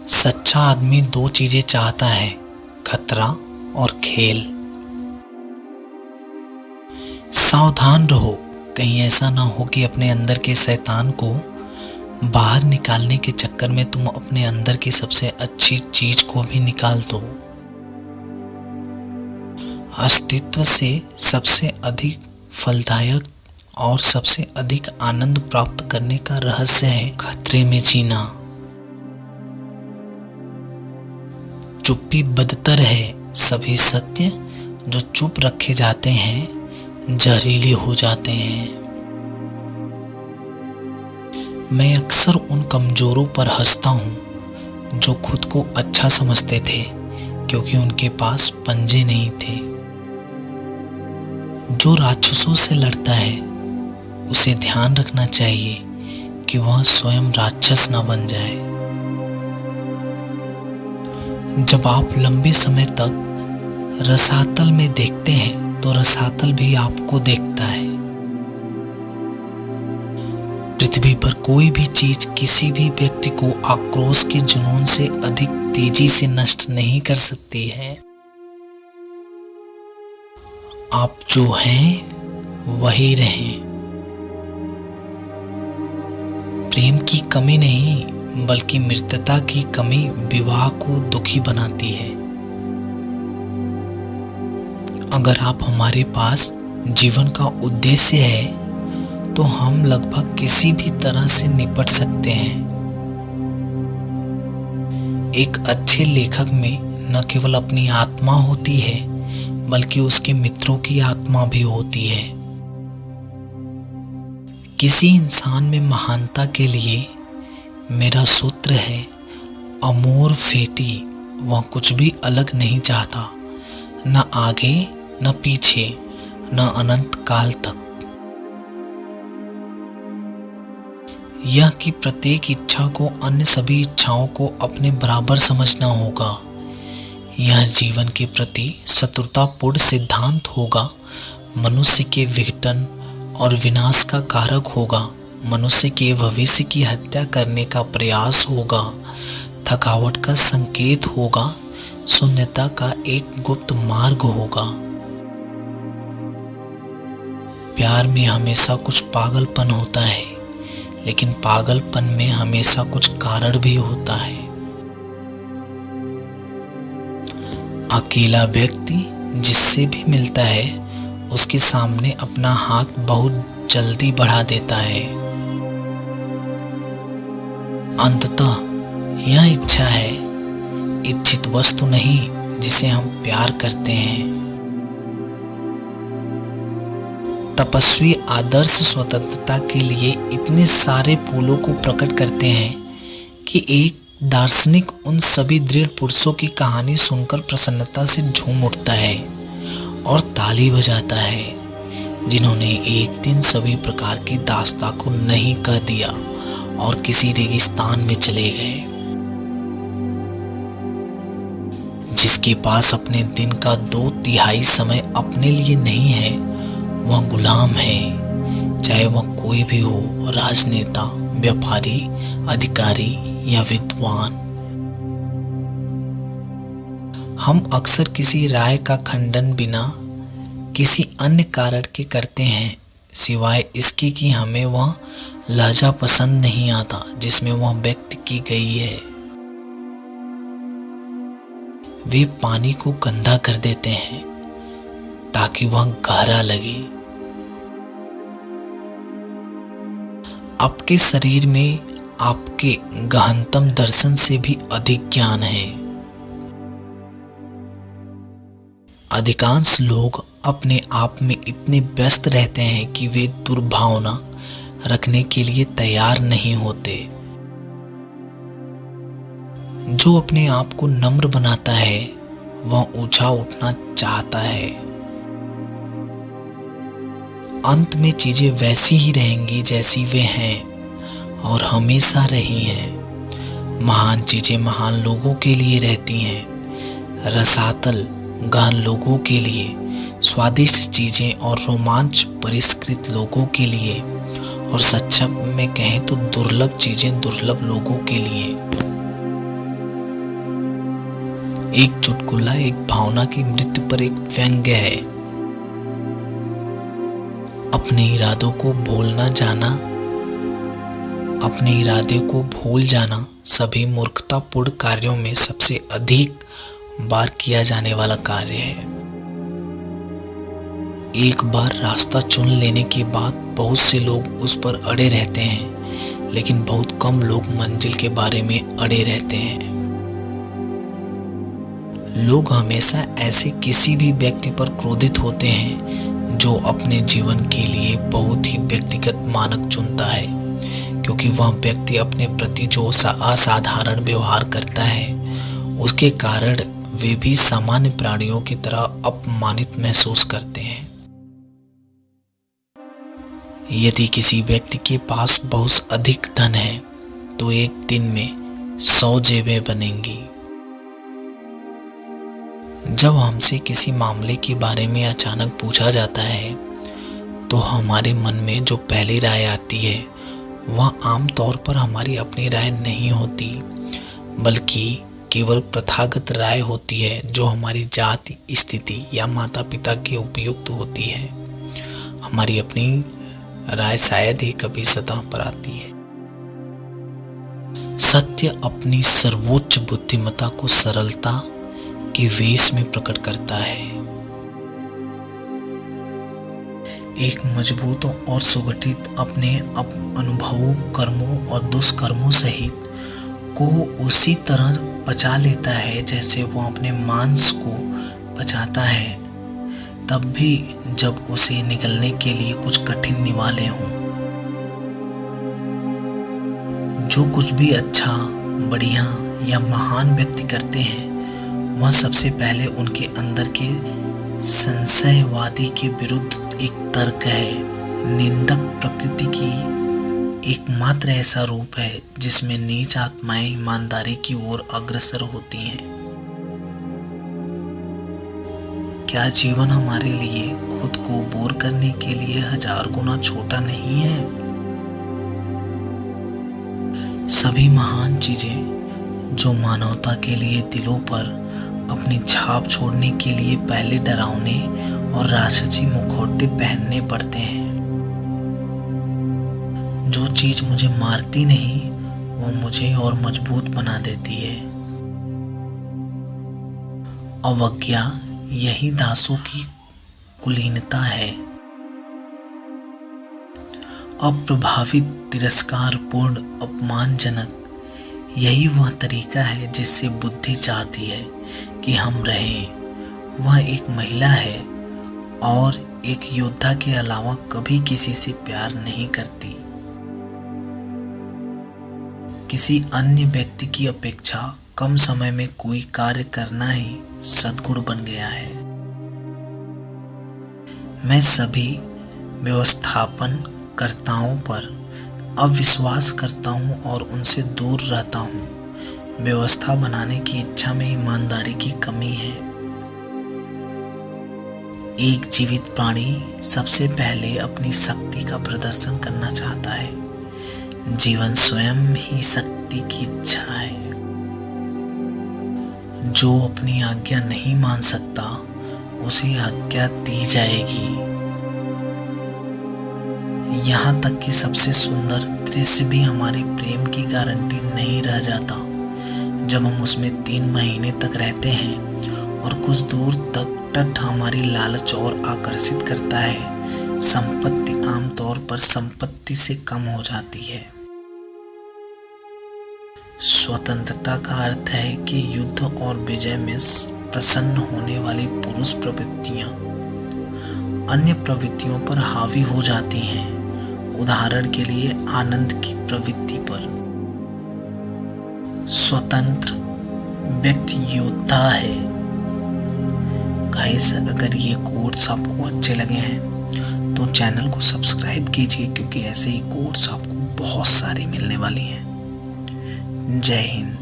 सच्चा आदमी दो चीजें चाहता है, खतरा और खेल। सावधान रहो, कहीं ऐसा ना हो कि अपने अंदर के शैतान को बाहर निकालने के चक्कर में तुम अपने अंदर की सबसे अच्छी चीज को भी निकाल दो। अस्तित्व से सबसे अधिक फलदायक और सबसे अधिक आनंद प्राप्त करने का रहस्य है खतरे में जीना। चुप्पी बदतर है, सभी सत्य जो चुप रखे जाते हैं जहरीले हो जाते हैं। मैं अक्सर उन कमजोरों पर हंसता हूं जो खुद को अच्छा समझते थे क्योंकि उनके पास पंजे नहीं थे। जो राक्षसों से लड़ता है उसे ध्यान रखना चाहिए कि वह स्वयं राक्षस न बन जाए। जब आप लंबे समय तक रसातल में देखते हैं तो रसातल भी आपको देखता है। पृथ्वी पर कोई भी चीज किसी भी व्यक्ति को आक्रोश के जुनून से अधिक तेजी से नष्ट नहीं कर सकती है। आप जो हैं वही रहें। प्रेम की कमी नहीं बल्कि मित्रता की कमी विवाह को दुखी बनाती है। अगर आप हमारे पास जीवन का उद्देश्य है तो हम लगभग किसी भी तरह से निपट सकते हैं। एक अच्छे लेखक में न केवल अपनी आत्मा होती है बल्कि उसके मित्रों की आत्मा भी होती है। किसी इंसान में महानता के लिए मेरा सूत्र है अमोर फेटी, वह कुछ भी अलग नहीं चाहता, न आगे न पीछे न अनंत काल तक। यह कि प्रत्येक इच्छा को अन्य सभी इच्छाओं को अपने बराबर समझना होगा। यह जीवन के प्रति शत्रुतापूर्ण सिद्धांत होगा, मनुष्य के विघटन और विनाश का कारक होगा, मनुष्य के भविष्य की हत्या करने का प्रयास होगा, थकावट का संकेत होगा, शून्यता का एक गुप्त मार्ग होगा। प्यार में हमेशा कुछ पागलपन होता है, लेकिन पागलपन में हमेशा कुछ कारण भी होता है। अकेला व्यक्ति जिससे भी मिलता है उसके सामने अपना हाथ बहुत जल्दी बढ़ा देता है। अंततः यह इच्छा है, इच्छित वस्तु नहीं जिसे हम प्यार करते हैं। तपस्वी आदर्श स्वतंत्रता के लिए इतने सारे फूलों को प्रकट करते हैं कि एक दार्शनिक उन सभी दृढ़ पुरुषों की कहानी सुनकर प्रसन्नता से झूम उठता है और ताली बजाता है जिन्होंने एक दिन सभी प्रकार की दास्तां को नहीं कह दिया और किसी रेगिस्तान में चले गए। जिसके पास अपने दिन का 2/3 समय अपने लिए नहीं है वह गुलाम है, चाहे वह कोई भी हो, राजनेता, व्यापारी, अधिकारी या विद्वान। हम अक्सर किसी राय का खंडन बिना किसी अन्य कारण के करते हैं सिवाय इसके कि हमें वह लहजा पसंद नहीं आता जिसमें वह व्यक्त की गई है। वे पानी को गंदा कर देते हैं ताकि वह गहरा लगे। आपके शरीर में आपके गहनतम दर्शन से भी अधिक ज्ञान है। अधिकांश लोग अपने आप में इतने व्यस्त रहते हैं कि वे दुर्भावना रखने के लिए तैयार नहीं होते। जो अपने आप को नम्र बनाता है वह ऊंचा उठना चाहता है। अंत में चीजें वैसी ही रहेंगी जैसी वे हैं और हमेशा रही हैं। महान चीजें महान लोगों के लिए रहती हैं, रसातल गहन लोगों के लिए, स्वादिष्ट चीजें और रोमांच परिष्कृत लोगों के लिए, और सच में कहें तो दुर्लभ चीजें दुर्लभ लोगों के लिए। एक चुटकुला एक भावना की मृत्यु पर एक व्यंग्य है। अपने इरादों को भूल जाना सभी मूर्खतापूर्ण कार्यों में सबसे अधिक बार किया जाने वाला कार्य है। एक बार रास्ता चुन लेने के बाद बहुत से लोग उस पर अड़े रहते हैं, लेकिन बहुत कम लोग मंजिल के बारे में अड़े रहते हैं। लोग हमेशा ऐसे किसी भी व्यक्ति पर क्रोधित होते हैं जो अपने जीवन के लिए बहुत ही व्यक्तिगत मानक चुनता है, क्योंकि वह व्यक्ति अपने प्रति जो असाधारण व्यवहार करता है उसके कारण वे भी सामान्य प्राणियों की तरह अपमानित महसूस करते हैं। यदि किसी व्यक्ति के पास बहुत अधिक धन है तो एक दिन में 100 जेबें बनेंगी। जब हमसे किसी मामले के बारे में अचानक पूछा जाता है तो हमारे मन में जो पहली राय आती है वह आमतौर पर हमारी अपनी राय नहीं होती, बल्कि केवल प्रथागत राय होती है जो हमारी जाति, स्थिति या माता पिता के उपयुक्त होती है। हमारी अपनी राय शायद ही कभी सतह पर आती है। सत्य अपनी सर्वोच्च बुद्धिमत्ता को सरलता के वेश में प्रकट करता है। एक मजबूत और सुगठित अपने अनुभवों, कर्मों और दुष्कर्मों सहित को उसी तरह पचा लेता है जैसे वो अपने मांस को पचाता है, तब भी जब उसे निगलने के लिए कुछ कठिन निवाले हों। जो कुछ भी अच्छा, बढ़िया या महान व्यक्ति करते हैं वह सबसे पहले उनके अंदर के संशयवादी के विरुद्ध एक तर्क है। निंदक प्रकृति की एकमात्र ऐसा रूप है जिसमें नीच आत्माएं ईमानदारी की ओर अग्रसर होती हैं। क्या जीवन हमारे लिए खुद को बोर करने के लिए 1000 गुना छोटा नहीं है? सभी महान चीजें जो मानवता के लिए दिलों पर अपनी छाप छोड़ने के लिए पहले डरावने और राक्षसी मुखौटे पहनने पड़ते हैं। जो चीज मुझे मारती नहीं वो मुझे और मजबूत बना देती है। अवज्ञा यही दासों की कुलीनता है। अप्रभावित, तिरस्कारपूर्ण, अपमानजनक यही वह तरीका है जिससे बुद्धि चाहती है कि हम रहें। वह एक महिला है और एक योद्धा के अलावा कभी किसी से प्यार नहीं करती। किसी अन्य व्यक्ति की अपेक्षा कम समय में कोई कार्य करना ही सद्गुण बन गया है। मैं सभी व्यवस्थापन कर्ताओं पर अविश्वास करता हूं और उनसे दूर रहता हूं। व्यवस्था बनाने की इच्छा में ईमानदारी की कमी है। एक जीवित प्राणी सबसे पहले अपनी शक्ति का प्रदर्शन करना चाहता है। जीवन स्वयं ही शक्ति की इच्छा है। जो अपनी आज्ञा नहीं मान सकता उसे आज्ञा दी जाएगी। यहाँ तक कि सबसे सुंदर दृश्य भी हमारे प्रेम की गारंटी नहीं रह जाता। जब हम उसमें 3 महीने तक रहते हैं और कुछ दूर तक तट हमारी लालच और आकर्षित करता है, संपत्ति आमतौर पर संपत्ति से कम हो जाती है। स्वतंत्रता का अर्थ है कि युद्ध और विजय में प्रसन्न होने वाली पुरुष प्रवृत्तियां अन्य प्रवृत्तियों पर हावी हो जाती हैं। उदाहरण के लिए आनंद की प्रवृत्ति पर। स्वतंत्र व्यक्ति योद्धा है। गाइस, अगर ये कोट्स आपको अच्छे लगे हैं तो चैनल को सब्सक्राइब कीजिए, क्योंकि ऐसे ही कोट्स आपको बहुत सारी मिलने वाली हैं। जय हिंद।